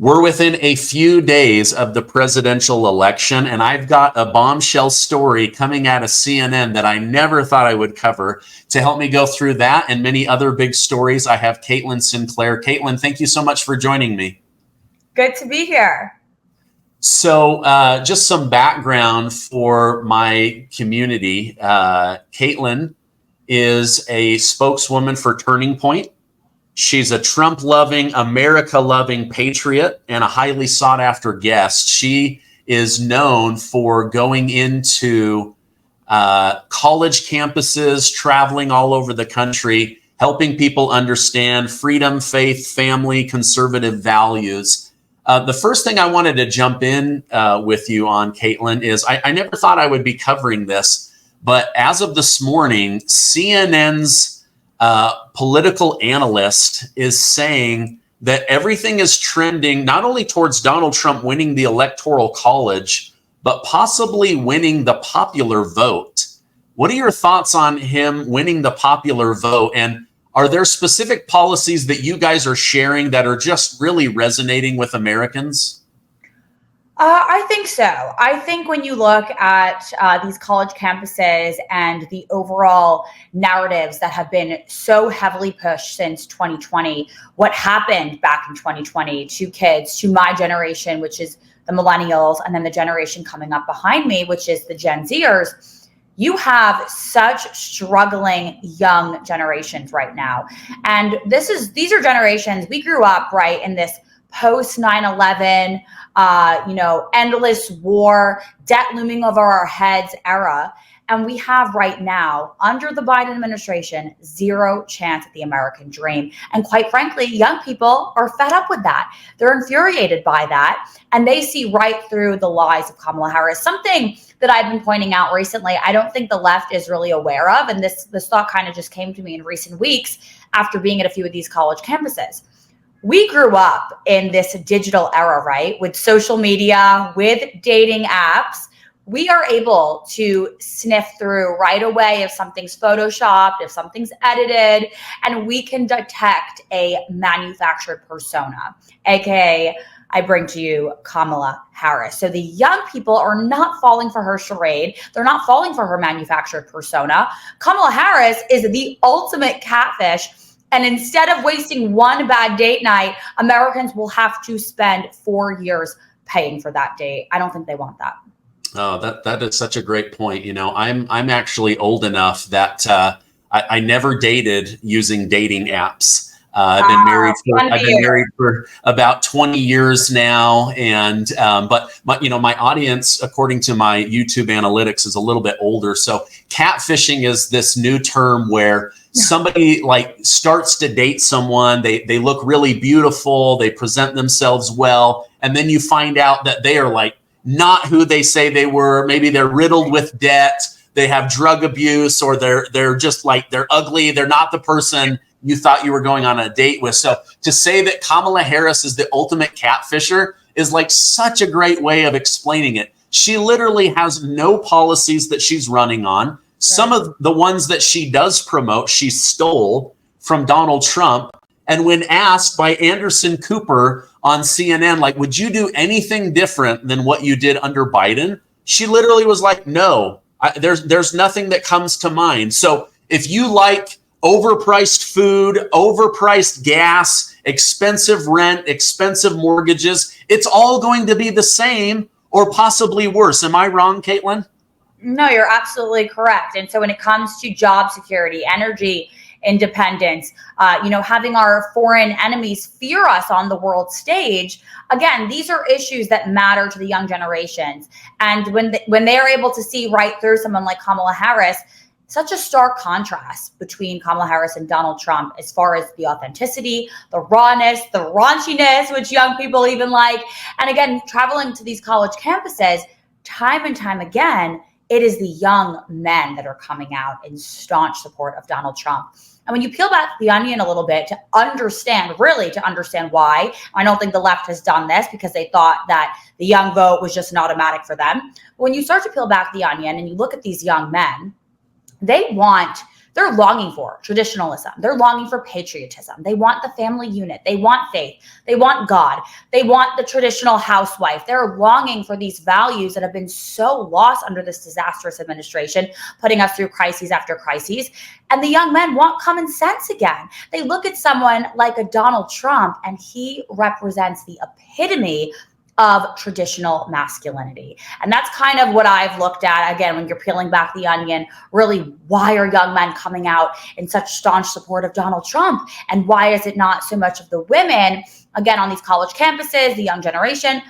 We're within a few days of the presidential election, and I've got a bombshell story coming out of CNN that I never thought I would cover. To help me go through that and many other big stories, I have Caitlyn Sinclair. Caitlyn, thank you so much for joining me. Good to be here. So just some background for my community. Caitlyn is a spokeswoman for Turning Point. She's a Trump-loving, America-loving patriot and a highly sought-after guest. She is known for going into college campuses, traveling all over the country, helping people understand freedom, faith, family, conservative values. The first thing I wanted to jump in with you on, Caitlyn, is I never thought I would be covering this, but as of this morning, CNN's political analyst is saying that everything is trending not only towards Donald Trump winning the electoral college, but possibly winning the popular vote. What are your thoughts on him winning the popular vote? And are there specific policies that you guys are sharing that are just really resonating with Americans? I think so. I think when you look at these college campuses and the overall narratives that have been so heavily pushed since 2020, what happened back in 2020 to kids, to my generation, which is the millennials, and then the generation coming up behind me, which is the Gen Zers, you have such struggling young generations right now. And these are generations, we grew up right in this post 9/11, endless war, debt looming over our heads era. And we have right now, under the Biden administration, zero chance at the American dream. And quite frankly, young people are fed up with that. They're infuriated by that. And they see right through the lies of Kamala Harris. Something that I've been pointing out recently, I don't think the left is really aware of. And this thought kind of just came to me in recent weeks after being at a few of these college campuses. We grew up in this digital era, right? With social media, with dating apps. We are able to sniff through right away if something's photoshopped, if something's edited, and we can detect a manufactured persona, aka I bring to you Kamala Harris. So the young people are not falling for her charade. They're not falling for her manufactured persona. Kamala Harris is the ultimate catfish. And instead of wasting one bad date night, Americans will have to spend 4 years paying for that date. I don't think they want that. Oh, that is such a great point. You know, I'm actually old enough that I never dated using dating apps. I've been married for about 20 years now, and but my audience, according to my YouTube analytics, is a little bit older. So catfishing is this new term where somebody like starts to date someone, they look really beautiful, they present themselves well, and then you find out that they are like not who they say they were. Maybe they're riddled with debt, they have drug abuse, or they're just like, they're ugly, they're not the person you thought you were going on a date with. So to say that Kamala Harris is the ultimate catfisher is like such a great way of explaining it. She literally has no policies that she's running on. Some of the ones that she does promote, she stole from Donald Trump. And when asked by Anderson Cooper on CNN, like, would you do anything different than what you did under Biden? She literally was like, no, there's nothing that comes to mind. So if you like overpriced food, overpriced gas, expensive rent, expensive mortgages, it's all going to be the same or possibly worse. Am I wrong, Caitlyn? No, you're absolutely correct. And so when it comes to job security, energy independence, having our foreign enemies fear us on the world stage, again, these are issues that matter to the young generations. And when they are able to see right through someone like Kamala Harris, such a stark contrast between Kamala Harris and Donald Trump as far as the authenticity, the rawness, the raunchiness, which young people even like. And again, traveling to these college campuses, time and time again, it is the young men that are coming out in staunch support of Donald Trump. And when you peel back the onion a little bit to understand why, I don't think the left has done this because they thought that the young vote was just an automatic for them. But when you start to peel back the onion and you look at these young men, they want They're longing for traditionalism. They're longing for patriotism. They want the family unit. They want faith. They want God. They want the traditional housewife. They're longing for these values that have been so lost under this disastrous administration, putting us through crises after crises. And the young men want common sense again. They look at someone like a Donald Trump, and he represents the epitome of traditional masculinity. And that's kind of what I've looked at, again, when you're peeling back the onion, really, why are young men coming out in such staunch support of Donald Trump? And why is it not so much of the women, again, on these college campuses, the young generation?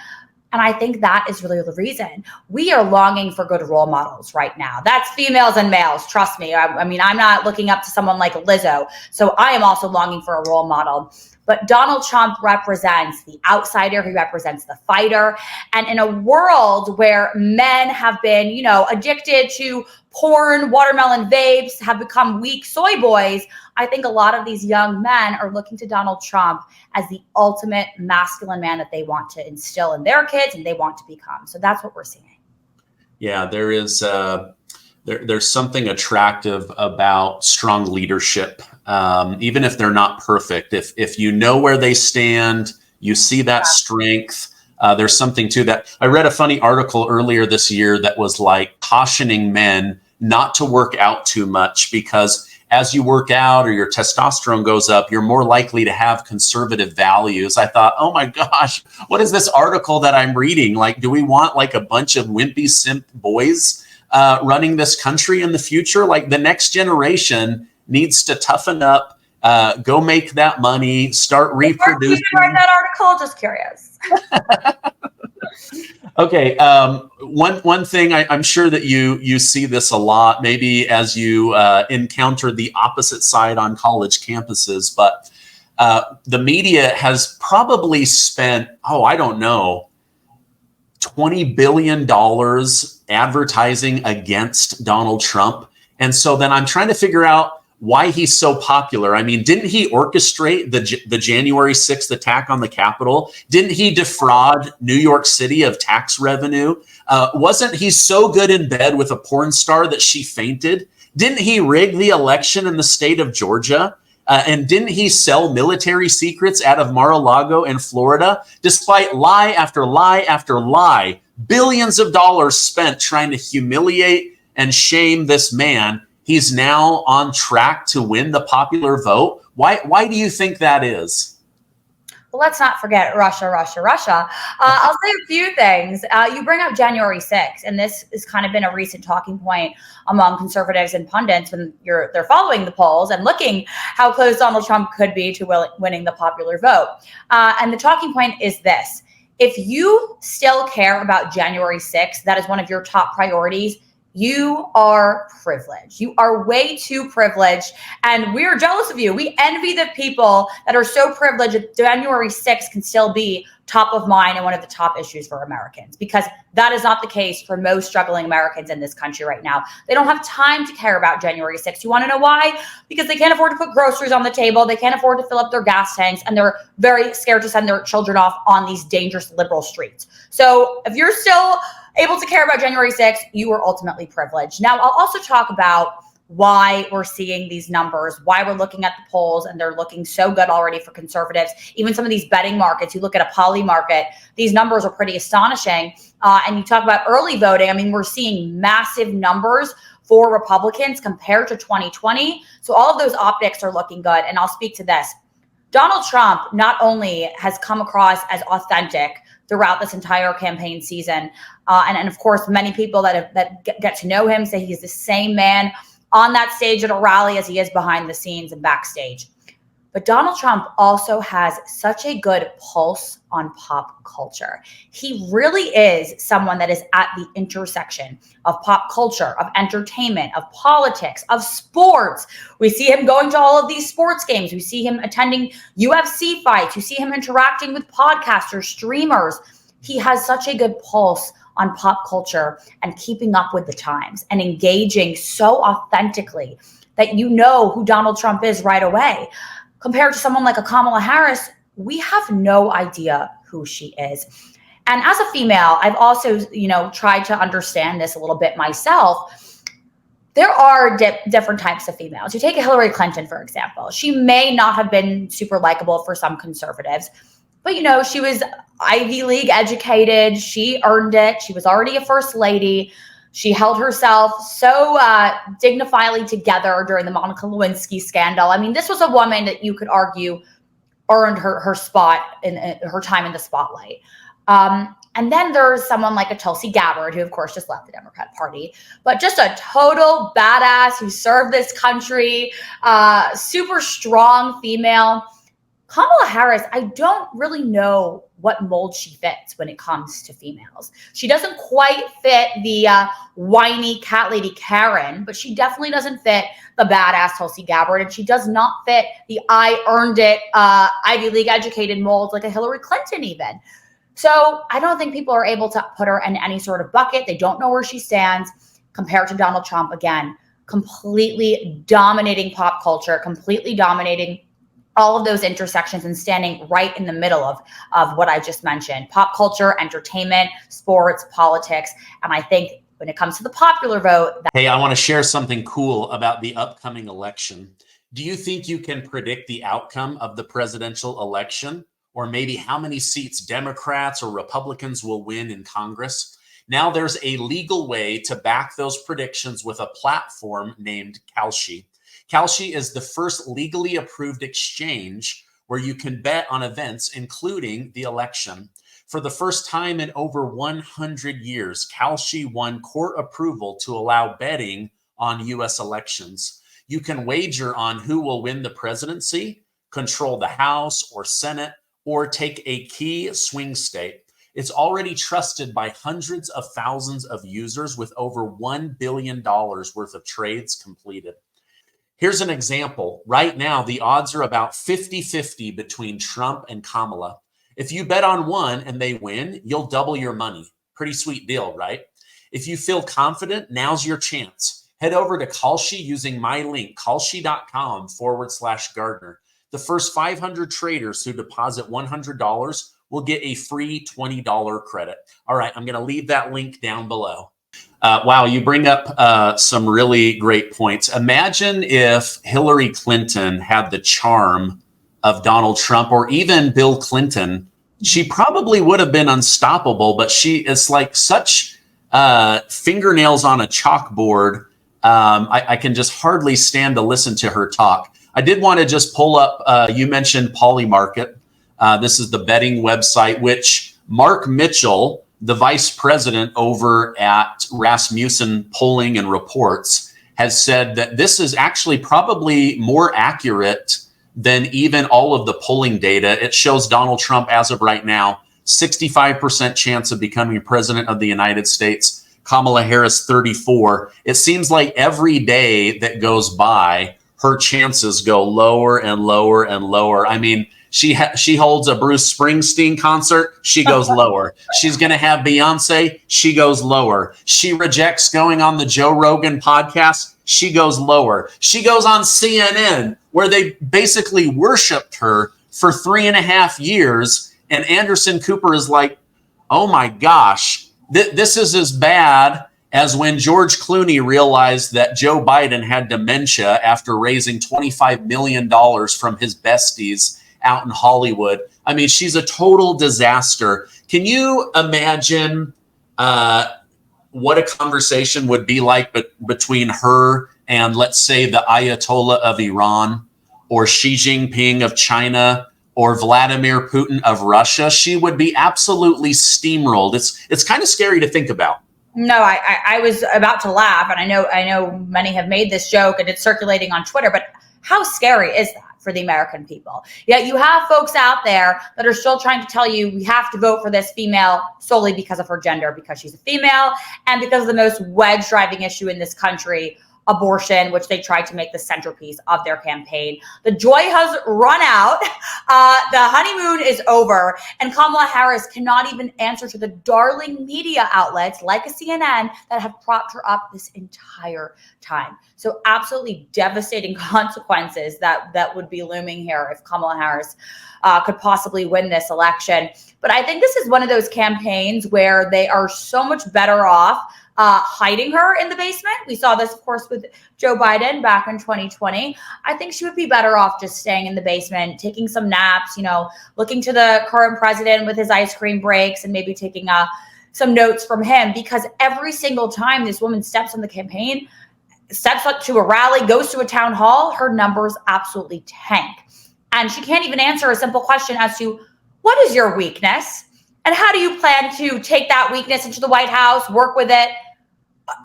And I think that is really the reason. We are longing for good role models right now. That's females and males, trust me. I mean, I'm not looking up to someone like Lizzo. So I am also longing for a role model. But Donald Trump represents the outsider. He represents the fighter. And in a world where men have been, addicted to porn, watermelon vapes, have become weak soy boys, I think a lot of these young men are looking to Donald Trump as the ultimate masculine man that they want to instill in their kids and they want to become. So that's what we're seeing. Yeah, there is there's something attractive about strong leadership, even if they're not perfect. If you know where they stand, you see that strength. There's something to that. I read a funny article earlier this year that was like cautioning men not to work out too much, because as you work out or your testosterone goes up, you're more likely to have conservative values. I thought, oh my gosh, what is this article that I'm reading? Like, do we want like a bunch of wimpy simp boys running this country in the future? Like, the next generation needs to toughen up, go make that money, start reproducing. Did you write that article? Just curious. Okay. One thing, I'm sure that you see this a lot, maybe as you encounter the opposite side on college campuses, but the media has probably spent, I don't know, $20 billion advertising against Donald Trump. And so then I'm trying to figure out why he's so popular. I mean, didn't he orchestrate the January 6th attack on the Capitol? Didn't he defraud New York City of tax revenue? Wasn't he so good in bed with a porn star that she fainted? Didn't he rig the election in the state of Georgia? And didn't he sell military secrets out of Mar-a-Lago in Florida? Despite lie after lie after lie, billions of dollars spent trying to humiliate and shame this man, he's now on track to win the popular vote. Why do you think that is? Well, let's not forget Russia. I'll say a few things. You bring up January 6th, and this has kind of been a recent talking point among conservatives and pundits when they're following the polls and looking how close Donald Trump could be to winning the popular vote. And the talking point is this. If you still care about January 6th, that is one of your top priorities, you are privileged. You are way too privileged. And we're jealous of you. We envy the people that are so privileged that January 6th can still be top of mind and one of the top issues for Americans, because that is not the case for most struggling Americans in this country right now. They don't have time to care about January 6th. You want to know why? Because they can't afford to put groceries on the table. They can't afford to fill up their gas tanks, and they're very scared to send their children off on these dangerous liberal streets. So if you're still able to care about January 6th, you are ultimately privileged. Now, I'll also talk about why we're seeing these numbers, why we're looking at the polls, and they're looking so good already for conservatives. Even some of these betting markets, you look at a poly market, these numbers are pretty astonishing. And you talk about early voting. I mean, we're seeing massive numbers for Republicans compared to 2020. So all of those optics are looking good. And I'll speak to this. Donald Trump not only has come across as authentic throughout this entire campaign season, and of course, many people that get to know him say he's the same man on that stage at a rally as he is behind the scenes and backstage. But Donald Trump also has such a good pulse on pop culture. He really is someone that is at the intersection of pop culture, of entertainment, of politics, of sports. We see him going to all of these sports games. We see him attending UFC fights. You see him interacting with podcasters, streamers. He has such a good pulse on pop culture and keeping up with the times and engaging so authentically that you know who Donald Trump is right away. Compared to someone like a Kamala Harris, we have no idea who she is. And as a female, I've also, tried to understand this a little bit myself. there are different types of females. You take Hillary Clinton, for example. She may not have been super likable for some conservatives, but, you know, she was Ivy League educated. She earned it. She was already a first lady. She held herself so dignifiedly together during the Monica Lewinsky scandal. I mean, this was a woman that you could argue earned her spot in her time in the spotlight. And then there's someone like a Tulsi Gabbard, who of course just left the Democrat Party, but just a total badass who served this country, super strong female. Kamala Harris, I don't really know what mold she fits when it comes to females. She doesn't quite fit the whiny cat lady Karen, but she definitely doesn't fit the badass Tulsi Gabbard, and she does not fit the I earned it Ivy League educated mold like a Hillary Clinton even. So I don't think people are able to put her in any sort of bucket. They don't know where she stands compared to Donald Trump. Again, completely dominating pop culture, completely dominating all of those intersections and standing right in the middle of what I just mentioned: pop culture, entertainment, sports, politics. And I think when it comes to the popular vote. Hey, I want to share something cool about the upcoming election. Do you think you can predict the outcome of the presidential election, or maybe how many seats Democrats or Republicans will win in Congress? Now there's a legal way to back those predictions with a platform named Kalshi. Kalshi is the first legally approved exchange where you can bet on events, including the election. For the first time in over 100 years, Kalshi won court approval to allow betting on U.S. elections. You can wager on who will win the presidency, control the House or Senate, or take a key swing state. It's already trusted by hundreds of thousands of users with over $1 billion worth of trades completed. Here's an example. Right now, the odds are about 50-50 between Trump and Kamala. If you bet on one and they win, you'll double your money. Pretty sweet deal, right? If you feel confident, now's your chance. Head over to Kalshi using my link, kalshi.com/Gardner. The first 500 traders who deposit $100 will get a free $20 credit. All right, I'm going to leave that link down below. Wow, you bring up some really great points. Imagine if Hillary Clinton had the charm of Donald Trump or even Bill Clinton. She probably would have been unstoppable, but she is like such fingernails on a chalkboard. I can just hardly stand to listen to her talk. I did want to just pull up, you mentioned Polymarket. This is the betting website, which Mark Mitchell, the vice president over at Rasmussen Polling and Reports, has said that this is actually probably more accurate than even all of the polling data. It shows Donald Trump, as of right now, 65% chance of becoming president of the United States. Kamala Harris, 34. It seems like every day that goes by, her chances go lower and lower and lower. I mean, she holds a Bruce Springsteen concert, she goes lower. She's going to have Beyonce, she goes lower. She rejects going on the Joe Rogan podcast, she goes lower. She goes on CNN, where they basically worshiped her for 3.5 years. And Anderson Cooper is like, oh my gosh, this is as bad as when George Clooney realized that Joe Biden had dementia after raising $25 million from his besties out in Hollywood. I mean, she's a total disaster. Can you imagine what a conversation would be like between her and, let's say, the Ayatollah of Iran, or Xi Jinping of China, or Vladimir Putin of Russia? She would be absolutely steamrolled. It's kind of scary to think about. No, I was about to laugh, and I know many have made this joke and it's circulating on Twitter, but how scary is that for the American people? Yet you have folks out there that are still trying to tell you we have to vote for this female solely because of her gender, because she's a female, and because of the most wedge-driving issue in this country, abortion, which they tried to make the centerpiece of their campaign. The joy has run out. The honeymoon is over, and Kamala Harris cannot even answer to the darling media outlets like a CNN that have propped her up this entire time. So absolutely devastating consequences that would be looming here if Kamala Harris could possibly win this election. But I think this is one of those campaigns where they are so much better off hiding her in the basement. We saw this, of course, with Joe Biden back in 2020. I think she would be better off just staying in the basement, taking some naps, looking to the current president with his ice cream breaks and maybe taking some notes from him, because every single time this woman steps on the campaign, steps up to a rally, goes to a town hall, her numbers absolutely tank. And she can't even answer a simple question as to what is your weakness and how do you plan to take that weakness into the White House, work with it?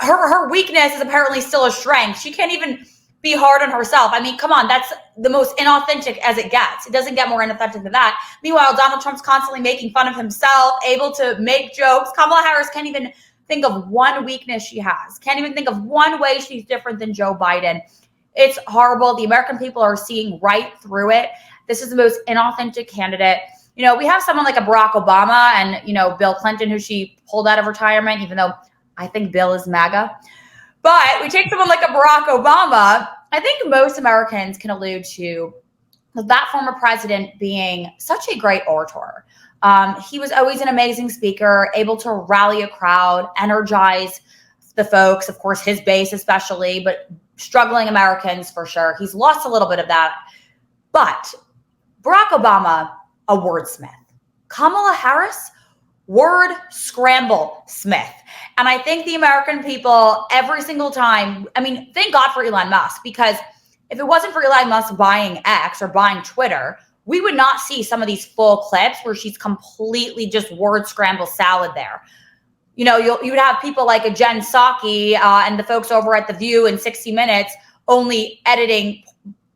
Her weakness is apparently still a strength. She can't even be hard on herself. I mean, come on, that's the most inauthentic as it gets. It doesn't get more inauthentic than that. Meanwhile, Donald Trump's constantly making fun of himself, able to make jokes. Kamala Harris can't even think of one weakness she has. Can't even think of one way she's different than Joe Biden. It's horrible. The American people are seeing right through it. This is the most inauthentic candidate. We have someone like a Barack Obama and, Bill Clinton, who she pulled out of retirement, even though I think Bill is MAGA. But we take someone like a Barack Obama. I think most Americans can allude to that former president being such a great orator. He was always an amazing speaker, able to rally a crowd, energize the folks, of course, his base especially, but struggling Americans for sure. He's lost a little bit of that. But Barack Obama, a wordsmith. Kamala Harris, word scramble smith. And I think the American people every single time, thank God for Elon Musk, because if it wasn't for Elon Musk buying X or buying Twitter, we would not see some of these full clips where she's completely just word scramble salad there. You would have people like a Jen Psaki and the folks over at The View in 60 Minutes only editing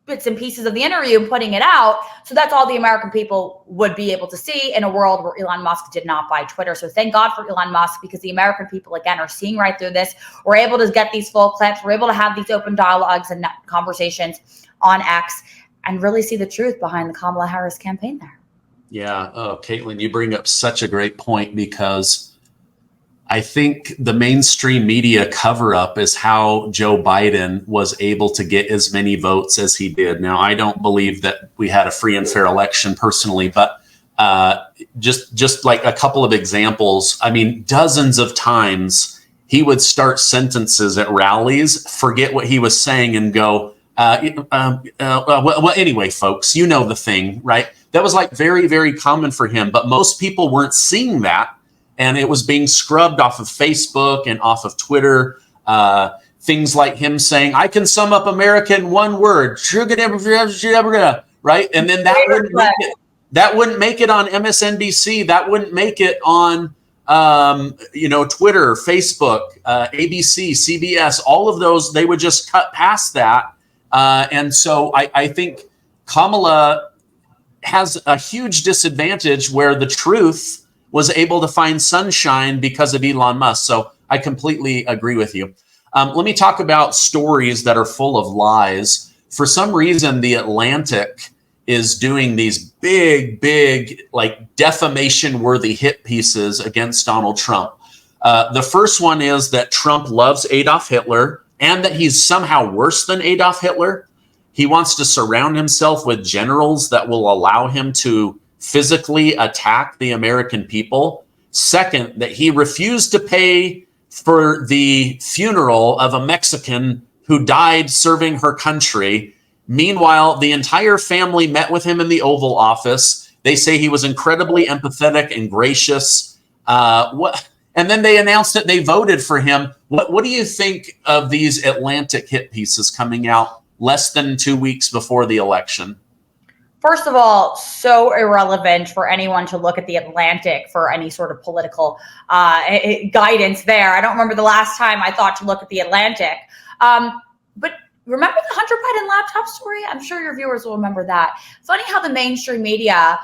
bits and pieces of the interview and putting it out. So that's all the American people would be able to see in a world where Elon Musk did not buy Twitter. So thank God for Elon Musk, because the American people, again, are seeing right through this. We're able to get these full clips. We're able to have these open dialogues and conversations on X and really see the truth behind the Kamala Harris campaign there. Yeah. Oh, Caitlyn, you bring up such a great point, because I think the mainstream media cover-up is how Joe Biden was able to get as many votes as he did. Now, I don't believe that we had a free and fair election personally, but just like a couple of examples. Dozens of times he would start sentences at rallies, forget what he was saying, and go, well, anyway, folks, you know the thing, right? That was like very, very common for him, but most people weren't seeing that. And it was being scrubbed off of Facebook and off of Twitter. Things like him saying, "I can sum up America in one word," right? And then that wouldn't make it on MSNBC. That wouldn't make it on Twitter, Facebook, ABC, CBS. All of those, they would just cut past that. And so I think Kamala has a huge disadvantage where the truth was able to find sunshine because of Elon Musk. So I completely agree with you. Let me talk about stories that are full of lies. For some reason, The Atlantic is doing these big, like defamation-worthy hit pieces against Donald Trump. The first one is that Trump loves Adolf Hitler and that he's somehow worse than Adolf Hitler. He wants to surround himself with generals that will allow him to physically attack the American people. Second, that he refused to pay for the funeral of a Mexican who died serving her country. Meanwhile, the entire family met with him in the Oval Office. They say he was incredibly empathetic and gracious. And then they announced that they voted for him. What do you think of these Atlantic hit pieces coming out less than 2 weeks before the election? First of all, so irrelevant for anyone to look at The Atlantic for any sort of political guidance there. I don't remember the last time I thought to look at The Atlantic. But remember the Hunter Biden laptop story? I'm sure your viewers will remember that. Funny how the mainstream media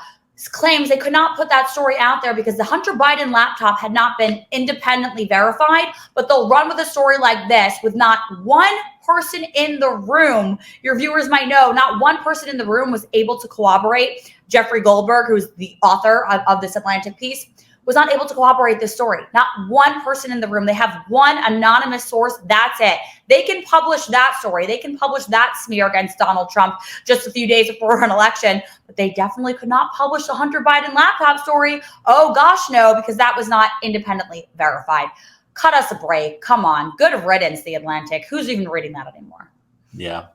claims they could not put that story out there because the Hunter Biden laptop had not been independently verified, but they'll run with a story like this with not one person in the room. Your viewers might know not one person in the room was able to corroborate. Jeffrey Goldberg, who's the author of this Atlantic piece, was not able to corroborate this story. Not one person in the room. They have one anonymous source. That's it. They can publish that story. They can publish that smear against Donald Trump just a few days before an election, but they definitely could not publish the Hunter Biden laptop story. Oh gosh, no, because that was not independently verified. cut us a break. Come on. Good riddance, The Atlantic. Who's even reading that anymore? Yeah.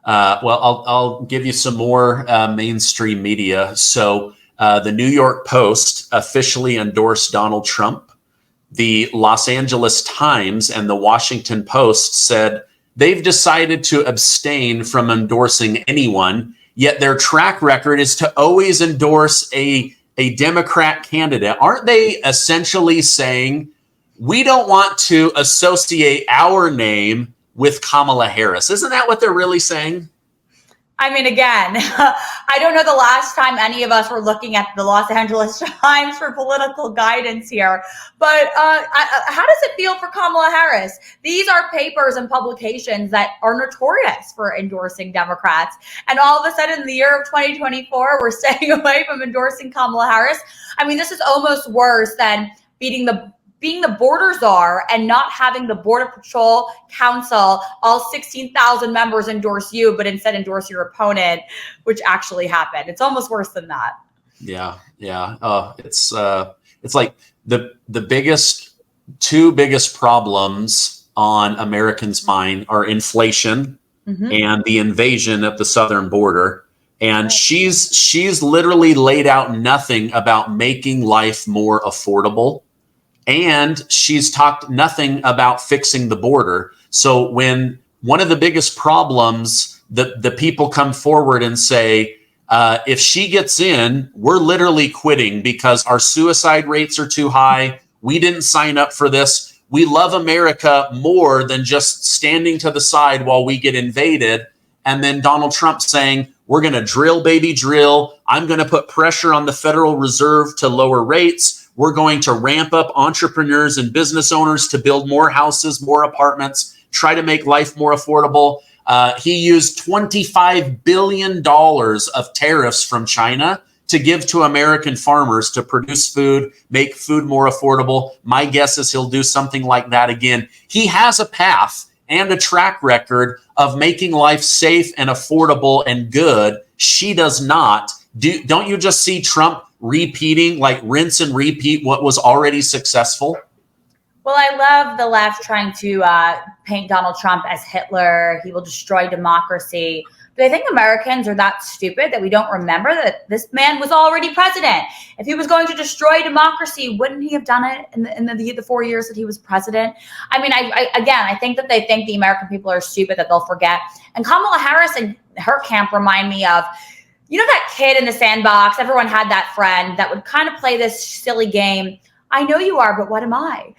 Well, I'll give you some more mainstream media. So the New York Post officially endorsed Donald Trump. The Los Angeles Times and the Washington Post said they've decided to abstain from endorsing anyone, yet their track record is to always endorse a Democrat candidate. Aren't they essentially saying, we don't want to associate our name with Kamala Harris? Isn't that what they're really saying? I mean, again, I don't know the last time any of us were looking at the Los Angeles Times for political guidance here, but how does it feel for Kamala Harris? These are papers and publications that are notorious for endorsing Democrats, and all of a sudden in the year of 2024, we're staying away from endorsing Kamala Harris. I mean, this is almost worse than being the border czar and not having the Border Patrol Council, all 16,000 members endorse you, but instead endorse your opponent, which actually happened. It's almost worse than that. Yeah. It's like the two biggest problems on Americans' mind are inflation and the invasion at the southern border. And she's literally laid out nothing about making life more affordable. And she's talked nothing about fixing the border. So when one of the biggest problems, the people come forward and say, if she gets in, we're literally quitting because our suicide rates are too high. We didn't sign up for this. We love America more than just standing to the side while we get invaded. And then Donald Trump saying, we're going to drill, baby, drill. I'm going to put pressure on the Federal Reserve to lower rates. We're going to ramp up entrepreneurs and business owners to build more houses, more apartments, try to make life more affordable. He used $25 billion of tariffs from China to give to American farmers to produce food, make food more affordable. My guess is he'll do something like that again. He has a path and a track record of making life safe and affordable and good. She does not. Don't you just see Trump repeating, like rinse and repeat what was already successful? Well, I love the left trying to paint Donald Trump as Hitler. He will destroy democracy. But I think Americans are that stupid that we don't remember that this man was already president. If he was going to destroy democracy, wouldn't he have done it in the 4 years that he was president? I mean, I think that they think the American people are stupid, that they'll forget. And Kamala Harris and her camp remind me of, you know, that kid in the sandbox. Everyone had that friend that would kind of play this silly game. I know you are, but what am I?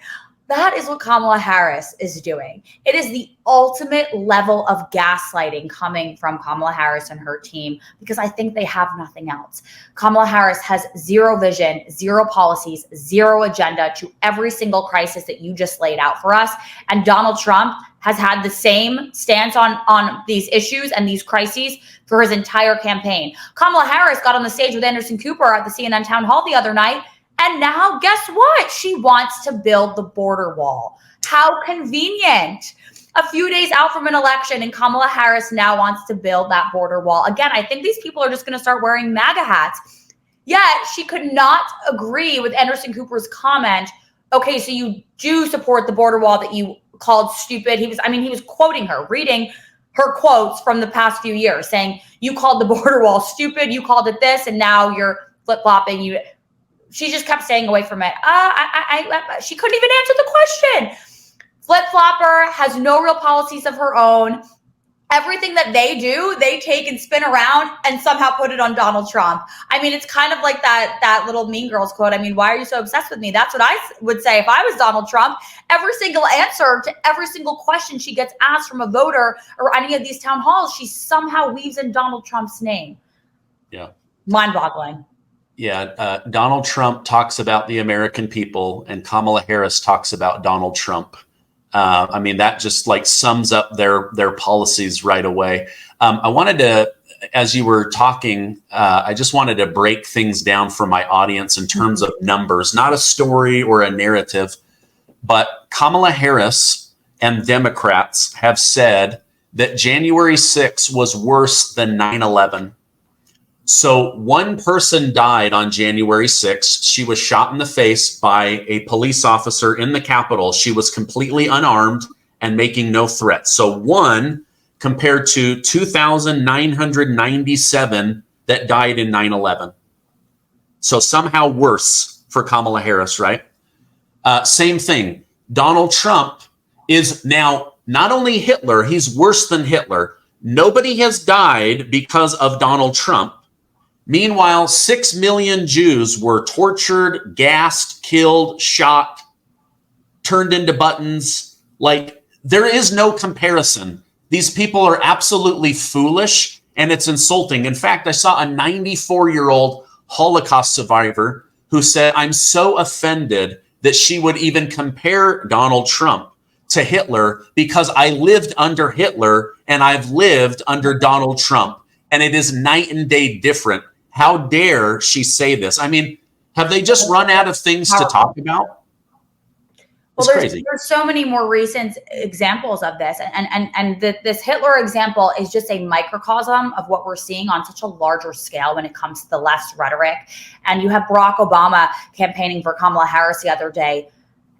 That is what Kamala Harris is doing. It is the ultimate level of gaslighting coming from Kamala Harris and her team, because I think they have nothing else. Kamala Harris has zero vision, zero policies, zero agenda to every single crisis that you just laid out for us. And Donald Trump has had the same stance on these issues and these crises for his entire campaign. Kamala Harris got on the stage with Anderson Cooper at the CNN town hall the other night, and now guess what? She wants to build the border wall. How convenient. A few days out from an election, and Kamala Harris now wants to build that border wall. Again, I think these people are just going to start wearing MAGA hats. Yet she could not agree with Anderson Cooper's comment. Okay, so you do support the border wall that you called stupid. He was quoting her, reading her quotes from the past few years, saying, you called the border wall stupid, you called it this, and now you're flip-flopping. She just kept staying away from it. She couldn't even answer the question. Flip-flopper, has no real policies of her own. Everything that they do, they take and spin around and somehow put it on Donald Trump. I mean, it's kind of like that little Mean Girls quote. I mean, why are you so obsessed with me? That's what I would say if I was Donald Trump. Every single answer to every single question she gets asked from a voter or any of these town halls, she somehow weaves in Donald Trump's name. Yeah. Mind-boggling. Yeah. Donald Trump talks about the American people, and Kamala Harris talks about Donald Trump. I mean, that just like sums up their policies right away. I wanted to, as you were talking, I just wanted to break things down for my audience in terms of numbers, not a story or a narrative, but Kamala Harris and Democrats have said that January 6th was worse than 9/11. So one person died on January 6th. She was shot in the face by a police officer in the Capitol. She was completely unarmed and making no threat. So one compared to 2,997 that died in 9/11. So somehow worse for Kamala Harris, right? Same thing. Donald Trump is now not only Hitler, he's worse than Hitler. Nobody has died because of Donald Trump. Meanwhile, 6 million Jews were tortured, gassed, killed, shot, turned into buttons. Like, there is no comparison. These people are absolutely foolish, and it's insulting. In fact, I saw a 94-year-old Holocaust survivor who said, I'm so offended that she would even compare Donald Trump to Hitler because I lived under Hitler and I've lived under Donald Trump, and it is night and day different. How dare she say this? I mean, have they just run out of things to talk about? Well, there's so many more recent examples of this, and this Hitler example is just a microcosm of what we're seeing on such a larger scale when it comes to the left's rhetoric. And you have Barack Obama campaigning for Kamala Harris the other day,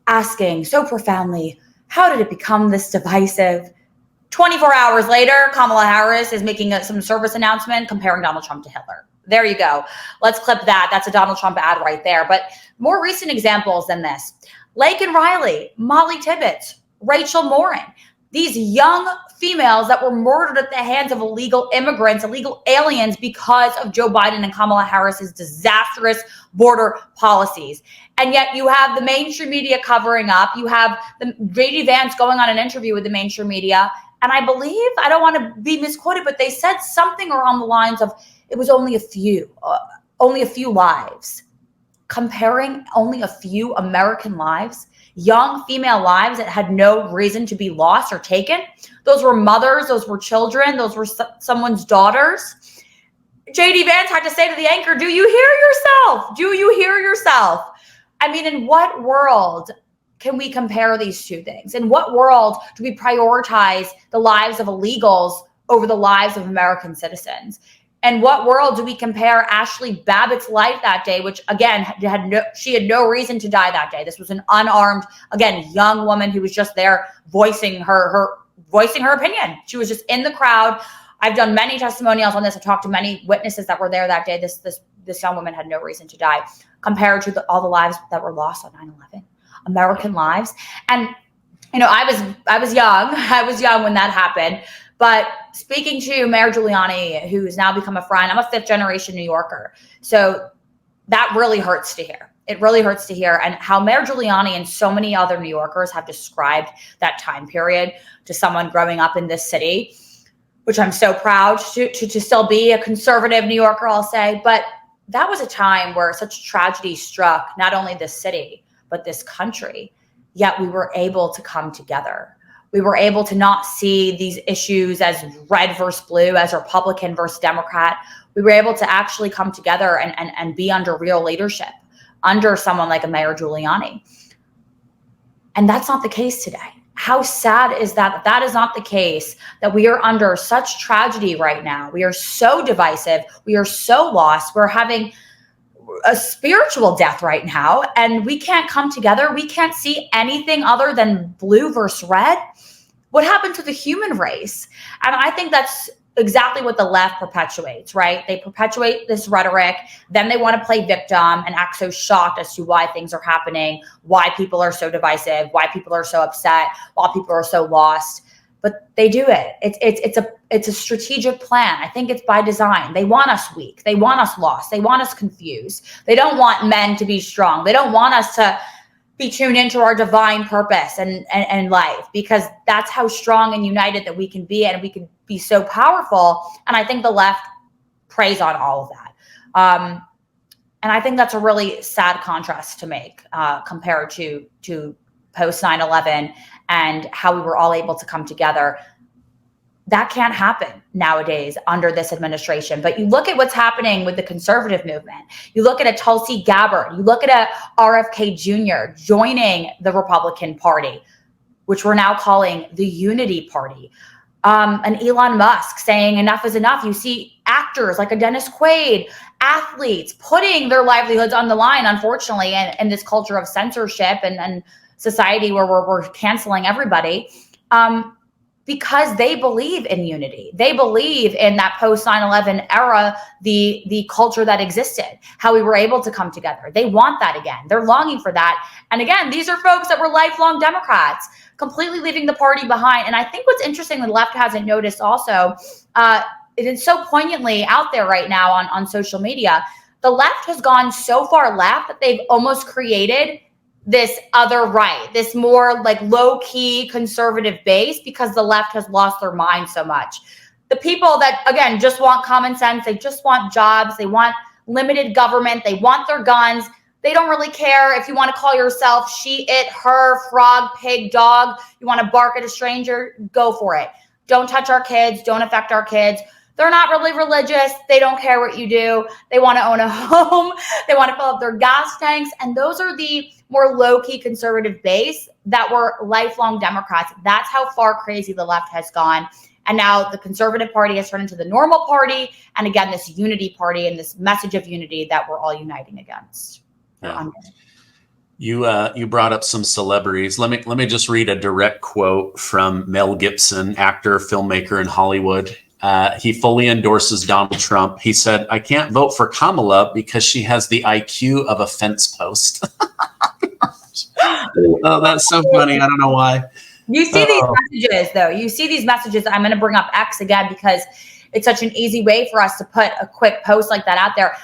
asking so profoundly, how did it become this divisive? 24 hours later, Kamala Harris is making some service announcement comparing Donald Trump to Hitler. There you go. Let's clip that. That's a Donald Trump ad right there. But more recent examples than this. Laken Riley, Molly Tibbetts, Rachel Morin, these young females that were murdered at the hands of illegal immigrants, illegal aliens, because of Joe Biden and Kamala Harris's disastrous border policies. And yet you have the mainstream media covering up. You have the JD Vance going on an interview with the mainstream media. And I believe, I don't want to be misquoted, but they said something around the lines of, it was only a few lives. Comparing only a few American lives, young female lives that had no reason to be lost or taken. Those were mothers, those were children, those were someone's daughters. JD Vance had to say to the anchor, do you hear yourself? Do you hear yourself? I mean, in what world can we compare these two things? In what world do we prioritize the lives of illegals over the lives of American citizens? And what world do we compare Ashley Babbitt's life that day, which again she had no reason to die that day. This was an unarmed, again, young woman who was just there voicing her opinion. She was just in the crowd. I've done many testimonials on this. I've talked to many witnesses that were there that day. This young woman had no reason to die, compared to all the lives that were lost on 9/11, American lives. And I was young. I was young when that happened. But speaking to Mayor Giuliani, who has now become a friend, I'm a fifth generation New Yorker. So that really hurts to hear. It really hurts to hear. And how Mayor Giuliani and so many other New Yorkers have described that time period to someone growing up in this city, which I'm so proud to still be a conservative New Yorker, I'll say. But that was a time where such tragedy struck not only this city, but this country. Yet we were able to come together. We were able to not see these issues as red versus blue, as Republican versus Democrat. We were able to actually come together and be under real leadership, under someone like a Mayor Giuliani. And that's not the case today. How sad is that that is not the case, that we are under such tragedy right now. We are so divisive. We are so lost. We're having a spiritual death right now, and we can't come together. We can't see anything other than blue versus red. What happened to the human race? And I think that's exactly what the left perpetuates, right? They perpetuate this rhetoric. Then they want to play victim and act so shocked as to why things are happening, why people are so divisive, why people are so upset, why people are so lost. But they do it. It's a strategic plan. I think it's by design. They want us weak. They want us lost. They want us confused. They don't want men to be strong. They don't want us to be tuned into our divine purpose and life, because that's how strong and united that we can be, and we can be so powerful. And I think the left preys on all of that. And I think that's a really sad contrast to make compared to post 9/11 and how we were all able to come together. That can't happen nowadays under this administration. But you look at what's happening with the conservative movement. You look at a Tulsi Gabbard. You look at a RFK Jr. joining the Republican Party, which we're now calling the Unity Party. And Elon Musk saying enough is enough. You see actors like a Dennis Quaid, athletes, putting their livelihoods on the line, unfortunately, in this culture of censorship and society where we're canceling everybody, because they believe in unity. They believe in that post 9/11 era, the culture that existed, how we were able to come together. They want that again. They're longing for that. And again, these are folks that were lifelong Democrats, completely leaving the party behind. And I think what's interesting, the left hasn't noticed also, it is so poignantly out there right now on social media, the left has gone so far left that they've almost created this other right, this more like low-key conservative base, because the left has lost their mind so much. The people that, again, just want common sense, they just want jobs, they want limited government, they want their guns, they don't really care if you want to call yourself she, it, her, frog, pig, dog, you want to bark at a stranger, go for it. Don't touch our kids, don't affect our kids. They're not really religious. They don't care what you do. They want to own a home. They want to fill up their gas tanks. And those are the more low-key conservative base that were lifelong Democrats. That's how far crazy the left has gone. And now the conservative party has turned into the normal party. And again, this unity party and this message of unity that we're all uniting against. Yeah. You brought up some celebrities. Let me just read a direct quote from Mel Gibson, actor, filmmaker in Hollywood. He fully endorses Donald Trump. He said, "I can't vote for Kamala because she has the IQ of a fence post." Oh, that's so funny. I don't know why. You see these messages, though. You see these messages. I'm going to bring up X again because it's such an easy way for us to put a quick post like that out there.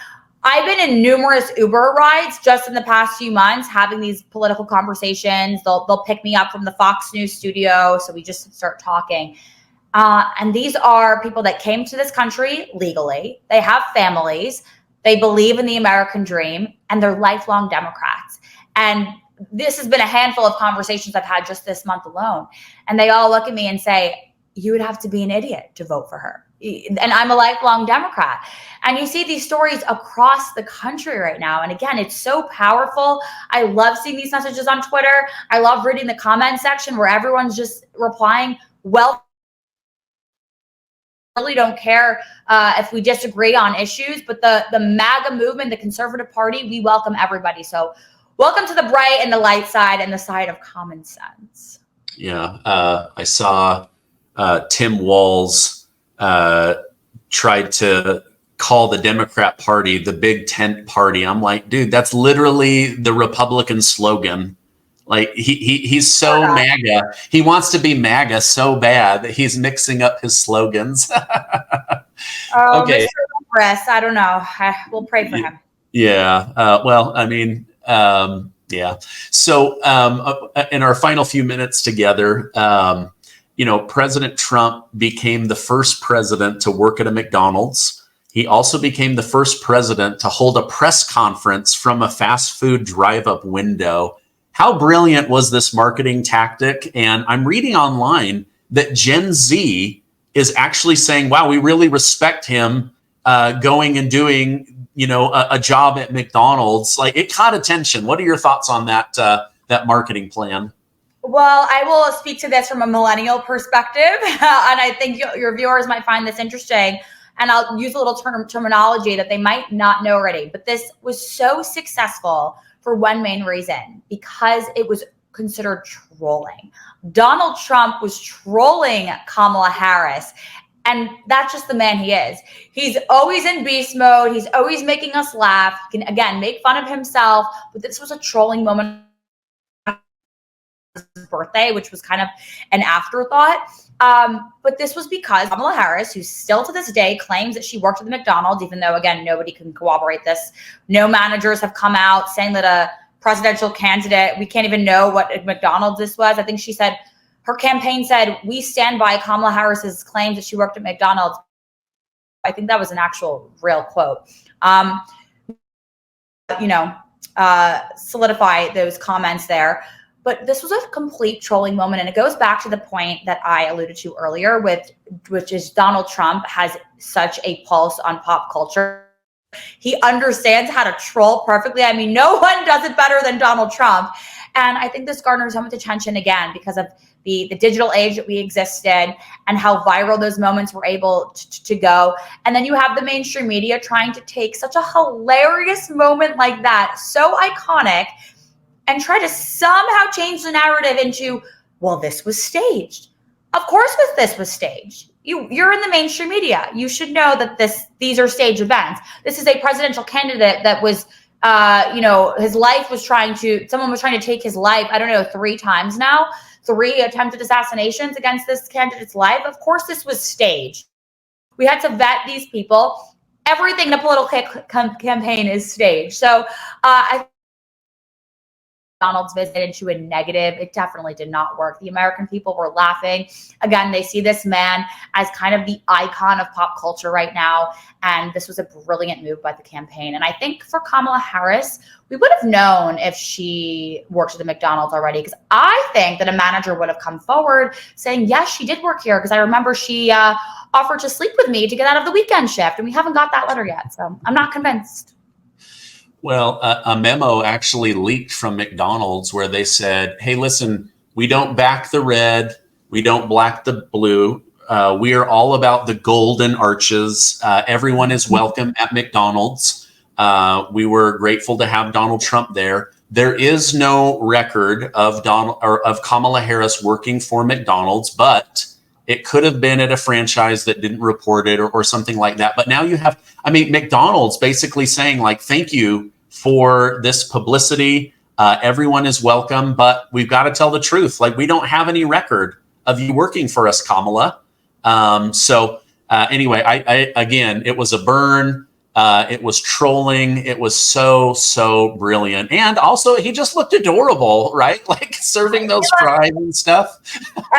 I've been in numerous Uber rides just in the past few months having these political conversations. They'll pick me up from the Fox News studio, so we just start talking. And these are people that came to this country legally. They have families. They believe in the American dream, and they're lifelong Democrats. And this has been a handful of conversations I've had just this month alone. And they all look at me and say, "You would have to be an idiot to vote for her." And I'm a lifelong Democrat. And you see these stories across the country right now. And again, it's so powerful. I love seeing these messages on Twitter. I love reading the comment section where everyone's just replying, well, really don't care if we disagree on issues, but the MAGA movement, the conservative party, we welcome everybody. So welcome to the bright and the light side and the side of common sense. Yeah. I saw Tim Walz tried to call the Democrat Party the big tent party. I'm like, dude, that's literally the Republican slogan. Like he's so MAGA. He wants to be MAGA so bad that he's mixing up his slogans. Okay. Mr. Chris, I don't know. We'll pray for him. Yeah. Well, I mean, yeah. So in our final few minutes together, President Trump became the first president to work at a McDonald's. He also became the first president to hold a press conference from a fast food drive-up window. How brilliant was this marketing tactic? And I'm reading online that Gen Z is actually saying, wow, we really respect him going and doing, a job at McDonald's. Like, it caught attention. What are your thoughts on that marketing plan? Well, I will speak to this from a millennial perspective, and I think your viewers might find this interesting. And I'll use a little terminology that they might not know already. But this was so successful for one main reason, because it was considered trolling. Donald Trump was trolling Kamala Harris. And that's just the man he is. He's always in beast mode. He's always making us laugh. He can, again, make fun of himself. But this was a trolling moment. Birthday, which was kind of an afterthought. But this was because Kamala Harris, who still to this day claims that she worked at the McDonald's, even though, again, nobody can corroborate this. No managers have come out saying that a presidential candidate, we can't even know what McDonald's this was. I think she said, her campaign said, "We stand by Kamala Harris's claims that she worked at McDonald's." I think that was an actual real quote. Solidify those comments there. But this was a complete trolling moment. And it goes back to the point that I alluded to earlier, which is Donald Trump has such a pulse on pop culture. He understands how to troll perfectly. I mean, no one does it better than Donald Trump. And I think this garners so much attention again because of be, the digital age that we existed, and how viral those moments were able to go. And then you have the mainstream media trying to take such a hilarious moment like that, so iconic, and try to somehow change the narrative into, well, this was staged. Of course this was staged. You're in the mainstream media. You should know that these are staged events. This is a presidential candidate that was, his life was someone was trying to take his life, I don't know, 3 times now, 3 attempted assassinations against this candidate's life. Of course this was staged. We had to vet these people. Everything in a political campaign is staged. So I McDonald's visit into a negative. It definitely did not work. The American people were laughing. Again, they see this man as kind of the icon of pop culture right now. And this was a brilliant move by the campaign. And I think for Kamala Harris, we would have known if she worked at the McDonald's already, because I think that a manager would have come forward saying, yes, she did work here, because I remember she offered to sleep with me to get out of the weekend shift. And we haven't got that letter yet. So I'm not convinced. Well, a memo actually leaked from McDonald's where they said, hey, listen, we don't back the red. We don't black the blue. We are all about the golden arches. Everyone is welcome at McDonald's. We were grateful to have Donald Trump there. There is no record of Kamala Harris working for McDonald's, but it could have been at a franchise that didn't report it or something like that. But now you have, McDonald's basically saying, like, thank you for this publicity. Everyone is welcome, but we've got to tell the truth. Like, we don't have any record of you working for us, Kamala. Anyway, I again, it was a burn. It was trolling. It was so brilliant. And also, he just looked adorable, right? Like serving those fries and stuff.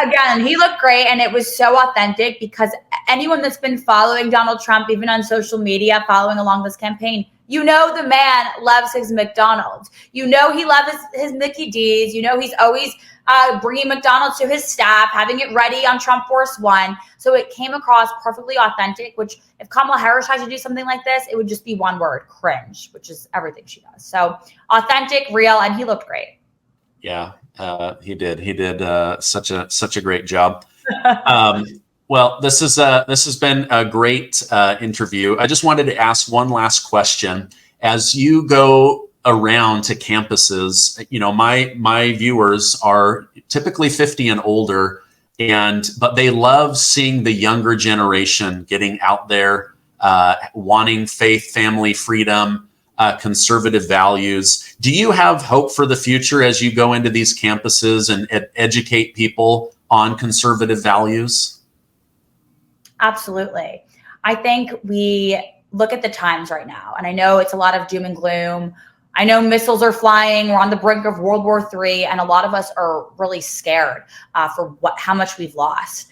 Again, he looked great. And it was so authentic, because anyone that's been following Donald Trump, even on social media, following along this campaign, you know the man loves his McDonald's. You know he loves his Mickey D's. You know he's always bringing McDonald's to his staff, having it ready on Trump Force One. So it came across perfectly authentic, which if Kamala Harris tries to do something like this, it would just be one word: cringe, which is everything she does. So authentic, real, and he looked great. Yeah, he did. He did such a great job. Well, this has been a great interview. I just wanted to ask one last question. As you go around to campuses, my viewers are typically 50 and older, but they love seeing the younger generation getting out there, wanting faith, family, freedom, conservative values. Do you have hope for the future as you go into these campuses and educate people on conservative values? Absolutely. I think we look at the times right now, and I know it's a lot of doom and gloom. I know missiles are flying. We're on the brink of World War III, and a lot of us are really scared for how much we've lost.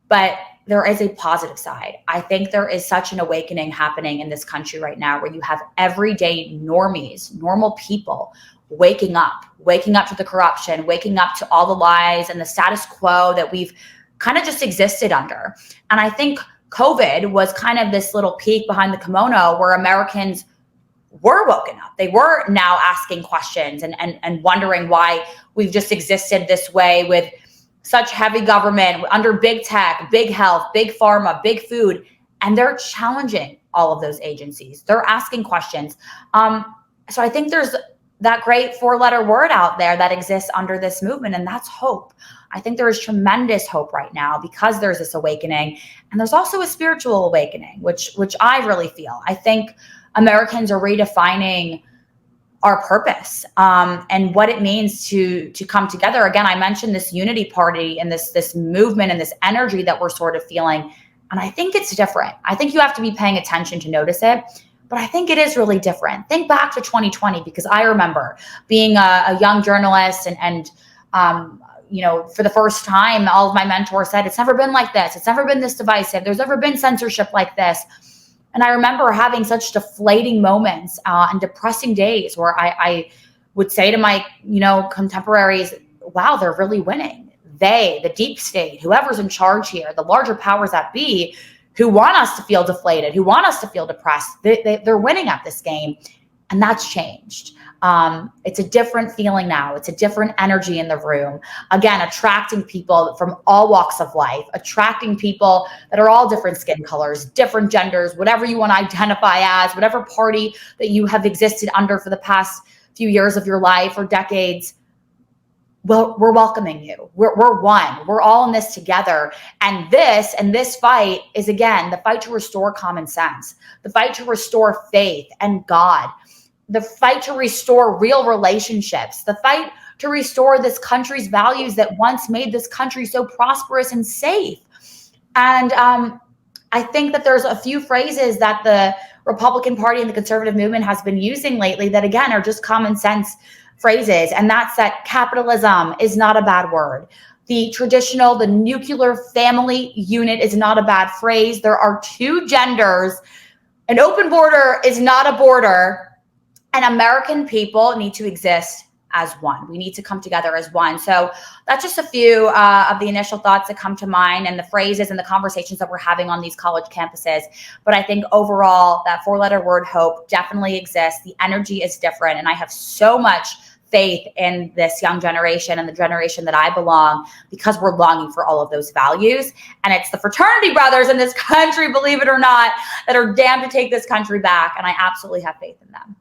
But there is a positive side. I think there is such an awakening happening in this country right now, where you have everyday normies, normal people waking up to the corruption, waking up to all the lies and the status quo that we've kind of just existed under. And I think COVID was kind of this little peek behind the kimono where Americans were woken up. They were now asking questions and wondering why we've just existed this way with such heavy government, under big tech, big health, big pharma, big food. And they're challenging all of those agencies. They're asking questions. So I think there's that great 4-letter word out there that exists under this movement, and that's hope. I think there is tremendous hope right now because there's this awakening, and there's also a spiritual awakening, which I really feel. I think Americans are redefining our purpose and what it means to come together. Again, I mentioned this unity party and this movement and this energy that we're sort of feeling, and I think it's different. I think you have to be paying attention to notice it. But I think it is really different. Think back to 2020, because I remember being a young journalist and for the first time, all of my mentors said, it's never been like this. It's never been this divisive. There's never been censorship like this. And I remember having such deflating moments and depressing days where I would say to my, contemporaries, wow, they're really winning. They, the deep state, whoever's in charge here, the larger powers that be, who want us to feel deflated, who want us to feel depressed, they're winning at this game. And that's changed. It's a different feeling now. It's a different energy in the room. Again, attracting people from all walks of life, attracting people that are all different skin colors, different genders, whatever you want to identify as, whatever party that you have existed under for the past few years of your life or decades. Well, we're welcoming you. We're one. We're all in this together. And this fight is, again, the fight to restore common sense, the fight to restore faith and God, the fight to restore real relationships, the fight to restore this country's values that once made this country so prosperous and safe. And I think that there's a few phrases that the Republican Party and the conservative movement has been using lately that, again, are just common sense phrases. And that's that capitalism is not a bad word. The nuclear family unit is not a bad phrase. There are two genders. An open border is not a border. And American people need to exist as one. We need to come together as one. So that's just a few of the initial thoughts that come to mind and the phrases and the conversations that we're having on these college campuses. But I think overall, that four-letter word, hope, definitely exists. The energy is different. And I have so much faith in this young generation and the generation that I belong, because we're longing for all of those values. And it's the fraternity brothers in this country, believe it or not, that are damned to take this country back. And I absolutely have faith in them.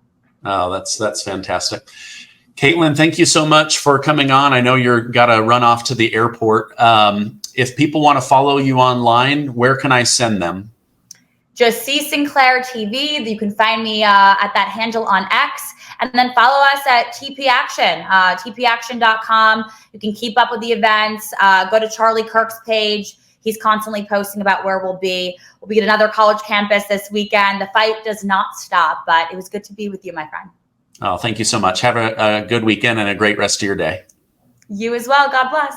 Oh, that's fantastic. Caitlyn, thank you so much for coming on. I know you're got to run off to the airport. If people want to follow you online, where can I send them? Just see Sinclair TV. You can find me at that handle on X, and then follow us at TP Action, tpaction.com. You can keep up with the events. Go to Charlie Kirk's page. He's constantly posting about where we'll be. We'll be at another college campus this weekend. The fight does not stop, but it was good to be with you, my friend. Oh, thank you so much. Have a good weekend and a great rest of your day. You as well. God bless.